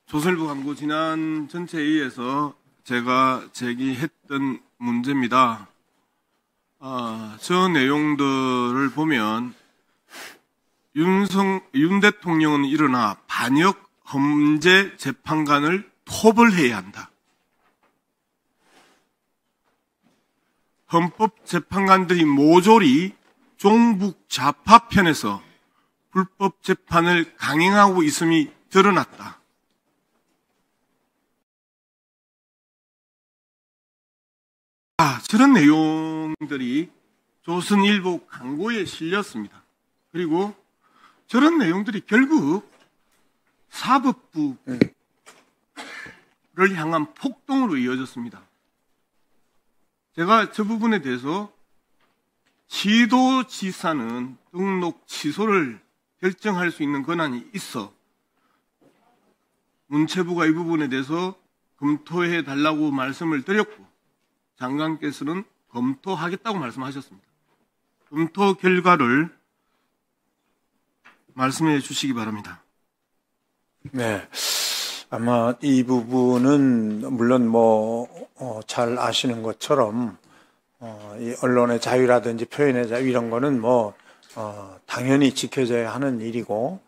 조선일보 광고 지난 전체 회의에서 제가 제기했던 문제입니다. 저 내용들을 보면 윤 대통령은 일어나 반역 험제 재판관을 토벌해야 한다. 헌법재판관들이 모조리 종북 좌파 편에서 불법 재판을 강행하고 있음이 드러났다. 저런 내용들이 조선일보 광고에 실렸습니다. 그리고 저런 내용들이 결국 사법부를 향한 폭동으로 이어졌습니다. 제가 저 부분에 대해서 시도지사는 등록 취소를 결정할 수 있는 권한이 있어 문체부가 이 부분에 대해서 검토해 달라고 말씀을 드렸고 장관께서는 검토하겠다고 말씀하셨습니다. 검토 결과를 말씀해 주시기 바랍니다. 네. 아마 이 부분은 물론 잘 아시는 것처럼 이 언론의 자유라든지 표현의 자유 이런 거는 당연히 지켜져야 하는 일이고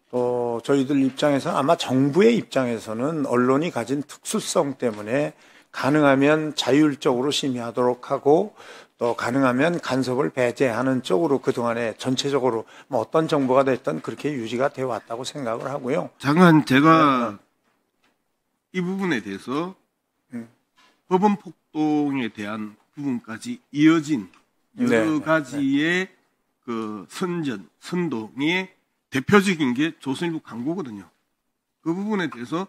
또 저희들 입장에서 아마 정부의 입장에서는 언론이 가진 특수성 때문에 가능하면 자율적으로 심의하도록 하고 또 가능하면 간섭을 배제하는 쪽으로 그동안에 전체적으로 어떤 정보가 됐든 그렇게 유지가 되어 왔다고 생각을 하고요. 장관, 제가 이 부분에 대해서 법원 폭동에 대한 부분까지 이어진 여러 가지의 그 선동의 대표적인 게 조선일보 광고거든요. 그 부분에 대해서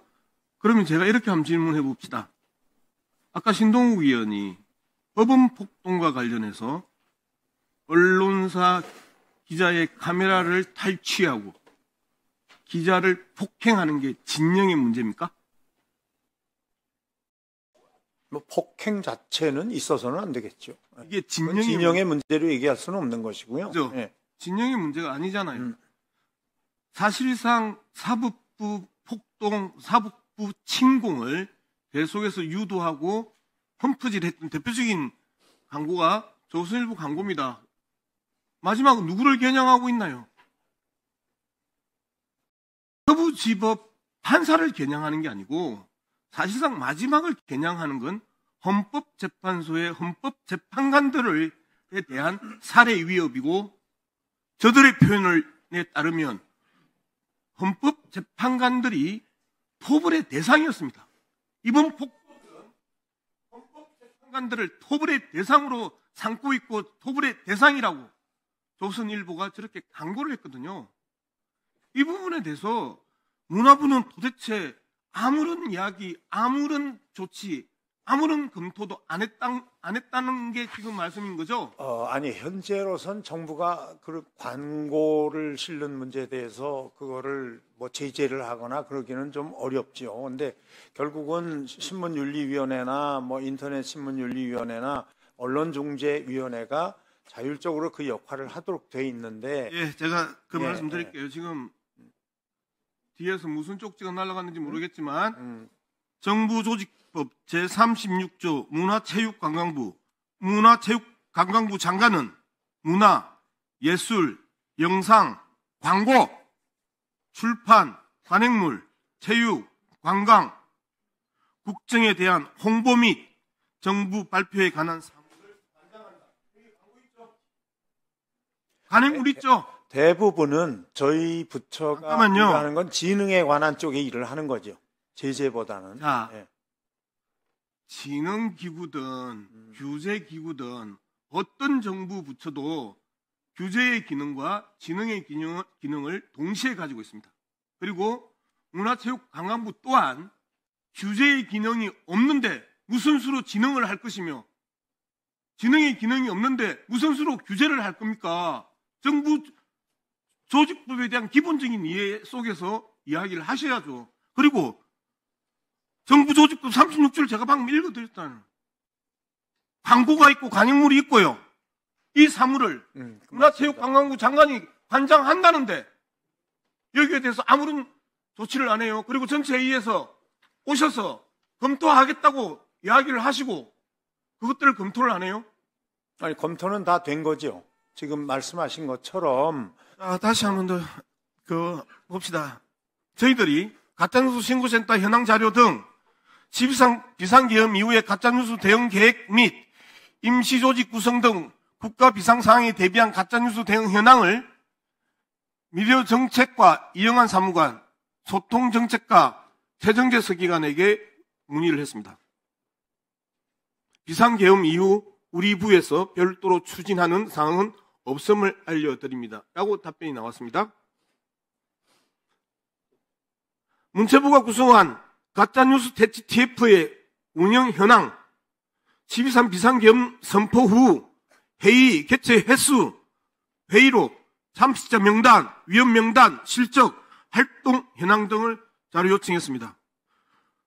그러면 제가 이렇게 한번 질문해 봅시다. 아까 신동욱 의원이 법원 폭동과 관련해서 언론사 기자의 카메라를 탈취하고 기자를 폭행하는 게 진영의 문제입니까? 폭행 자체는 있어서는 안 되겠죠. 이게 진영의 문제로 얘기할 수는 없는 것이고요. 그렇죠? 네. 진영의 문제가 아니잖아요. 사실상 사법부 폭동, 사법부 침공을 계속해서 유도하고 펌프질했던 대표적인 광고가 조선일보 광고입니다. 마지막은 누구를 겨냥하고 있나요? 서부지법 판사를 겨냥하는 게 아니고 사실상 마지막을 겨냥하는 건 헌법재판소의 헌법재판관들에 대한 살해 위협이고 저들의 표현에 따르면 헌법재판관들이 토벌의 대상이었습니다. 이번 폭동은 헌법재판관들을 토벌의 대상으로 삼고 있고 토벌의 대상이라고 조선일보가 저렇게 광고를 했거든요. 이 부분에 대해서 문화부는 도대체 아무런 이야기, 아무런 조치, 아무런 검토도 안 했다는 게 지금 말씀인 거죠? 아니, 현재로선 정부가 그 광고를 실는 문제에 대해서 그거를 제재를 하거나 그러기는 좀 어렵죠. 근데 결국은 신문윤리위원회나 인터넷 신문윤리위원회나 언론중재위원회가 자율적으로 그 역할을 하도록 돼 있는데. 예, 제가 그 말씀 드릴게요. 지금 뒤에서 무슨 쪽지가 날아갔는지 모르겠지만 정부 조직법 제36조 문화체육관광부 문화체육관광부 장관은 문화, 예술, 영상, 광고, 출판, 관행물, 체육, 관광, 국정에 대한 홍보 및 정부 발표에 관한 사무를 관장한다. 여기 광고 있죠? 관행물 있죠? 대부분은 저희 부처가 하는 건 지능에 관한 쪽에 일을 하는 거죠. 제재보다는. 자, 지능기구든 규제기구든 어떤 정부 부처도 규제의 기능과 지능의 기능을 동시에 가지고 있습니다. 그리고 문화체육관광부 또한 규제의 기능이 없는데 무슨 수로 지능을 할 것이며 지능의 기능이 없는데 무슨 수로 규제를 할 겁니까? 정부 조직법에 대한 기본적인 이해 속에서 이야기를 하셔야죠. 그리고 정부 조직법 36조를 제가 방금 읽어드렸잖아요. 광고가 있고 관행물이 있고요. 이 사무를 문화체육관광부 장관이 관장한다는데 여기에 대해서 아무런 조치를 안 해요. 그리고 전체 회의에서 오셔서 검토하겠다고 이야기를 하시고 그것들을 검토를 안 해요. 아니, 검토는 다 된 거죠. 지금 말씀하신 것처럼. 다시 한 번 더 봅시다. 저희들이 가짜뉴스 신고센터 현황 자료 등 비상계엄 이후에 가짜뉴스 대응 계획 및 임시조직 구성 등 국가 비상상황에 대비한 가짜뉴스 대응 현황을 미디어 정책과 이영환 사무관, 소통정책과 최정재 서기관에게 문의를 했습니다. 비상계엄 이후 우리 부에서 별도로 추진하는 사항은 없음을 알려드립니다. 라고 답변이 나왔습니다. 문체부가 구성한 가짜뉴스 대치 TF의 운영 현황, 12.3 비상계엄 선포 후 회의 개최 횟수, 회의록, 참석자 명단, 위원 명단, 실적, 활동 현황 등을 자료 요청했습니다.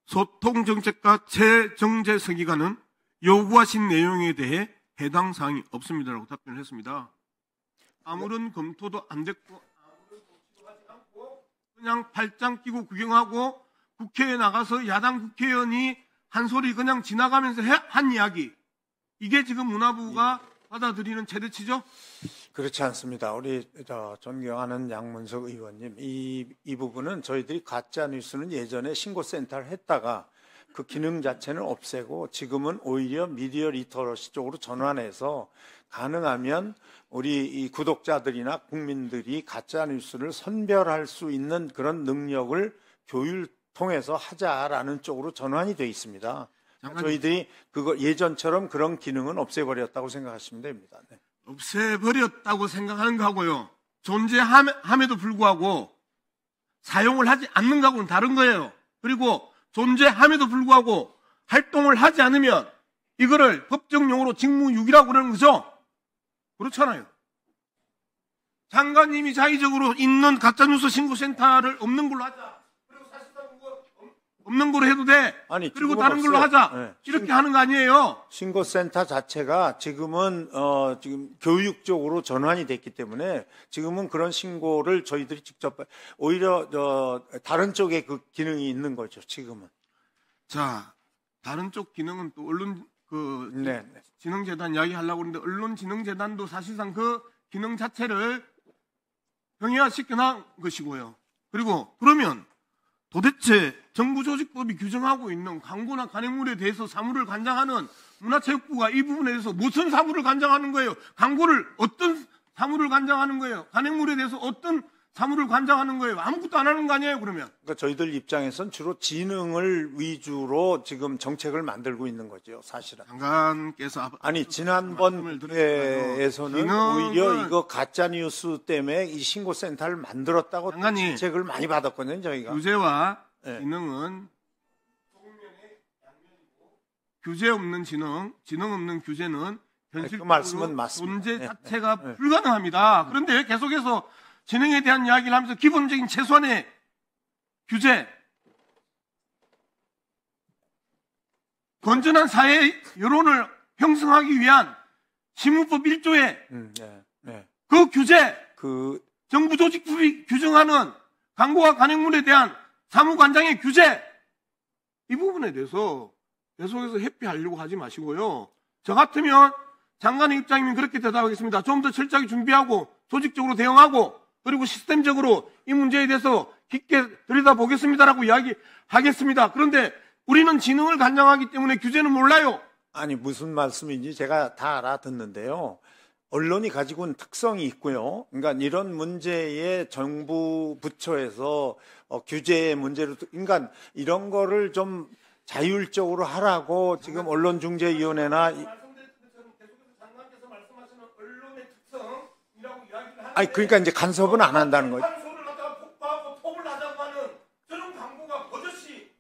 소통정책과 최정재 서기관은 요구하신 내용에 대해 해당 사항이 없습니다라고 답변을 했습니다. 아무런 검토도 안 됐고 아무런 조치도 하지 않고 그냥 팔짱 끼고 구경하고 국회에 나가서 야당 국회의원이 한 소리 그냥 지나가면서 한 이야기, 이게 지금 문화부가 받아들이는 최대치죠? 그렇지 않습니다. 우리 존경하는 양문석 의원님, 이 부분은 저희들이 가짜뉴스는 예전에 신고센터를 했다가 그 기능 자체는 없애고 지금은 오히려 미디어 리터러시 쪽으로 전환해서 가능하면 우리 이 구독자들이나 국민들이 가짜뉴스를 선별할 수 있는 그런 능력을 교육을 통해서 하자라는 쪽으로 전환이 되어 있습니다. 저희들이 그거 예전처럼 그런 기능은 없애버렸다고 생각하시면 됩니다. 네. 없애버렸다고 생각하는 거하고요, 존재함에도 불구하고 사용을 하지 않는 거하고는 다른 거예요. 그리고 존재함에도 불구하고 활동을 하지 않으면 이거를 법정용어로 직무유기라고 그러는 거죠. 그렇잖아요. 장관님이 자의적으로 있는 가짜뉴스 신고센터를 없는 걸로 하자. 그리고 사실상 그거 없는 걸로 해도 돼. 아니, 그리고 다른 없어요. 걸로 하자. 네. 이렇게 하는 거 아니에요. 신고센터 자체가 지금은 지금 교육적으로 전환이 됐기 때문에 지금은 그런 신고를 저희들이 직접 오히려 다른 쪽에 그 기능이 있는 거죠. 지금은. 자, 다른 쪽 기능은 또 언론 네. 진흥재단 이야기 하려고 하는데, 언론진흥재단도 사실상 그 기능 자체를 병행화시켜 놓은 것이고요. 그리고 그러면 도대체 정부조직법이 규정하고 있는 광고나 간행물에 대해서 사무를 관장하는 문화체육부가 이 부분에 대해서 무슨 사무를 관장하는 거예요? 광고를 어떤 사무를 관장하는 거예요? 간행물에 대해서 어떤 사무를 관장하는 거예요? 아무것도 안 하는 거 아니에요, 그러면? 그러니까 저희들 입장에선 주로 지능을 위주로 지금 정책을 만들고 있는 거죠, 사실은. 장관께서 아니, 지난번 회에서는 오히려 이거 가짜뉴스 때문에 이 신고센터를 만들었다고 장관님, 질책을 많이 받았거든요, 저희가. 규제와 네. 지능은 양면의 양면이고, 규제 없는 지능 없는 규제는 현실적으로 그 말씀은 맞습니다. 존재 네. 자체가 네. 불가능합니다. 그런데 계속해서 지능에 대한 이야기를 하면서 기본적인 최소한의 규제, 건전한 사회 여론을 형성하기 위한 시민법 1조에 네. 그 규제, 정부 조직법이 규정하는 광고와 간행물에 대한 사무관장의 규제, 이 부분에 대해서 계속해서 회피하려고 하지 마시고요. 저 같으면 장관의 입장이면 그렇게 대답하겠습니다. 좀 더 철저하게 준비하고 조직적으로 대응하고 그리고 시스템적으로 이 문제에 대해서 깊게 들여다보겠습니다라고 이야기하겠습니다. 그런데 우리는 지능을 관장하기 때문에 규제는 몰라요. 아니, 무슨 말씀인지 제가 다 알아듣는데요. 언론이 가지고 있는 특성이 있고요. 그러니까 이런 문제에 정부 부처에서 규제의 문제로, 그러니까 이런 거를 좀 자율적으로 하라고 지금 언론중재위원회나 아니, 그러니까 이제 간섭은 안 한다는 거죠. 탄소를 갖다가 폭파하고 톱을 하자고 하는 저런 광고가 버젓이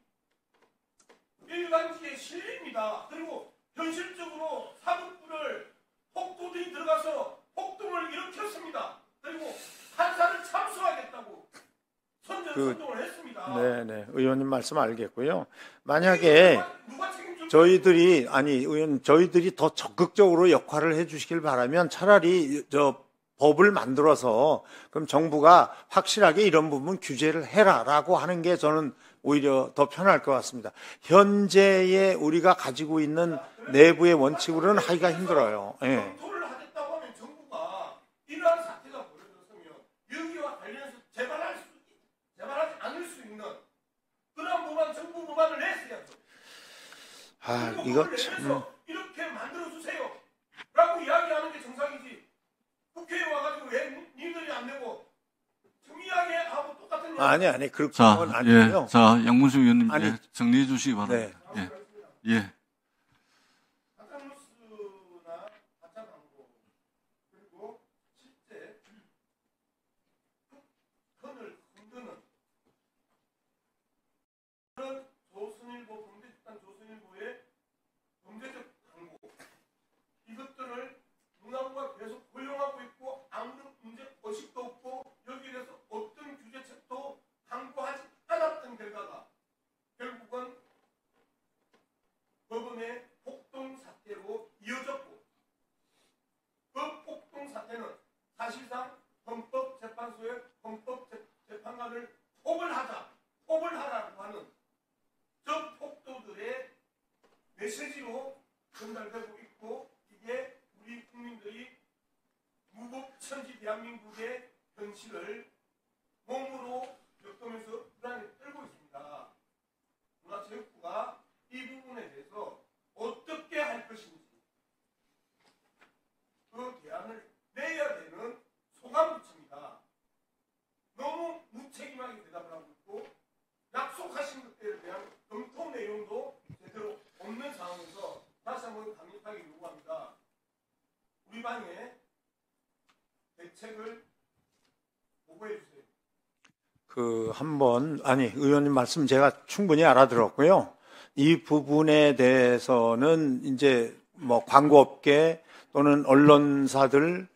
일간지에 실립니다. 그리고 현실적으로 사법부를 폭도들이 들어가서 폭동을 일으켰습니다. 그리고 판사를 참수하겠다고 선전선동을 했습니다. 네, 의원님 말씀 알겠고요. 만약에 누가 책임져? 저희들이 더 적극적으로 역할을 해주시길 바라면 차라리 법을 만들어서 그럼 정부가 확실하게 이런 부분 규제를 해라라고 하는 게 저는 오히려 더 편할 것 같습니다. 현재의 우리가 가지고 있는 내부의 원칙으로는 하기가 힘들어요. 예. 검토를 하겠다고 하면 정부가 이러한 사태가 벌어졌으면 여기와 관련해서 재발하지 않을 수 있는 그런 법안, 정부 법안을 냈어야죠. 이거 참 이렇게 만들어 주세요라고 이야기하는 게 정상이지. 국회에 와가지고 왜 니들이 안 내고 정의하게 하고 똑같은 아니 그렇게 건 아니고요. 예, 자 양문수 의원님 정리해 주시기 바랍니다. 네. 예. 가짜뉴스나 가짜 광고 그리고 실제 선을 흔드는 그런 조선일보 범죄집단 조선일보의 범죄적 광고 이것들을 문화부가 계속 허용하고 있고 아무런 문제 의식도 없고 여기에 대해서 어떤 규제책도 강구하지 않았던 결과가 결국은 법원의 폭동 사태로 이어졌고 그 폭동 사태는 사실상 헌법재판소의 헌법재판관을 포벌하라고 하는 저 폭도들의 메시지로 전달되고 있고 이게 우리 국민들이 무법천지 대한민국의 현실을 몸으로 겪으면서 불안에 떨고 있습니다. 문화체육부가 이 부분에 대해서 어떻게 할 것인지 그 대안을 내야 되는 소감부처입니다. 너무 무책임하게 대답을 하고 있고 약속하신 것들에 대한 검토 내용도 제대로 없는 상황에서 다시 한번 강력하게 요구합니다. 우리 방에 대책을 보고해 주세요. 의원님 말씀 제가 충분히 알아들었고요. 이 부분에 대해서는 이제 광고업계 또는 언론사들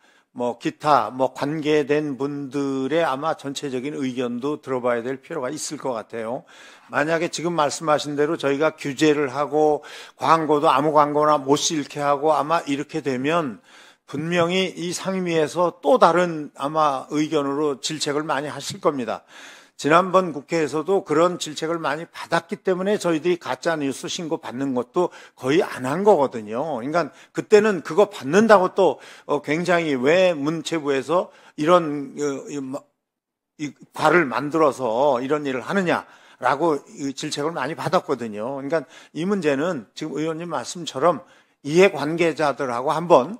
기타 관계된 분들의 아마 전체적인 의견도 들어봐야 될 필요가 있을 것 같아요. 만약에 지금 말씀하신 대로 저희가 규제를 하고 광고도 아무 광고나 못 실게 하고 아마 이렇게 되면 분명히 이 상임위에서 또 다른 아마 의견으로 질책을 많이 하실 겁니다. 지난번 국회에서도 그런 질책을 많이 받았기 때문에 저희들이 가짜뉴스 신고 받는 것도 거의 안 한 거거든요. 그러니까 그때는 그거 받는다고 또 굉장히 왜 문체부에서 이런 이 과를 만들어서 이런 일을 하느냐라고 질책을 많이 받았거든요. 그러니까 이 문제는 지금 의원님 말씀처럼 이해관계자들하고 한번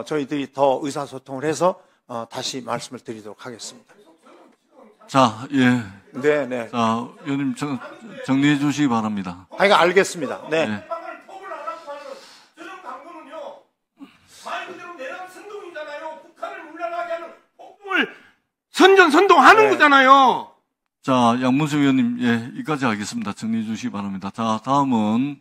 저희들이 더 의사소통을 해서 다시 말씀을 드리도록 하겠습니다. 자, 예. 네. 자, 의원님 정리해 주시기 바랍니다. 알겠습니다. 네. 저런 광고는요, 말 그대로 내란 선동이잖아요. 북한을 물러나게 하는 폭동을 선동하는 거잖아요. 자, 양문수 의원님, 예, 여기까지 하겠습니다. 정리해 주시기 바랍니다. 자, 다음은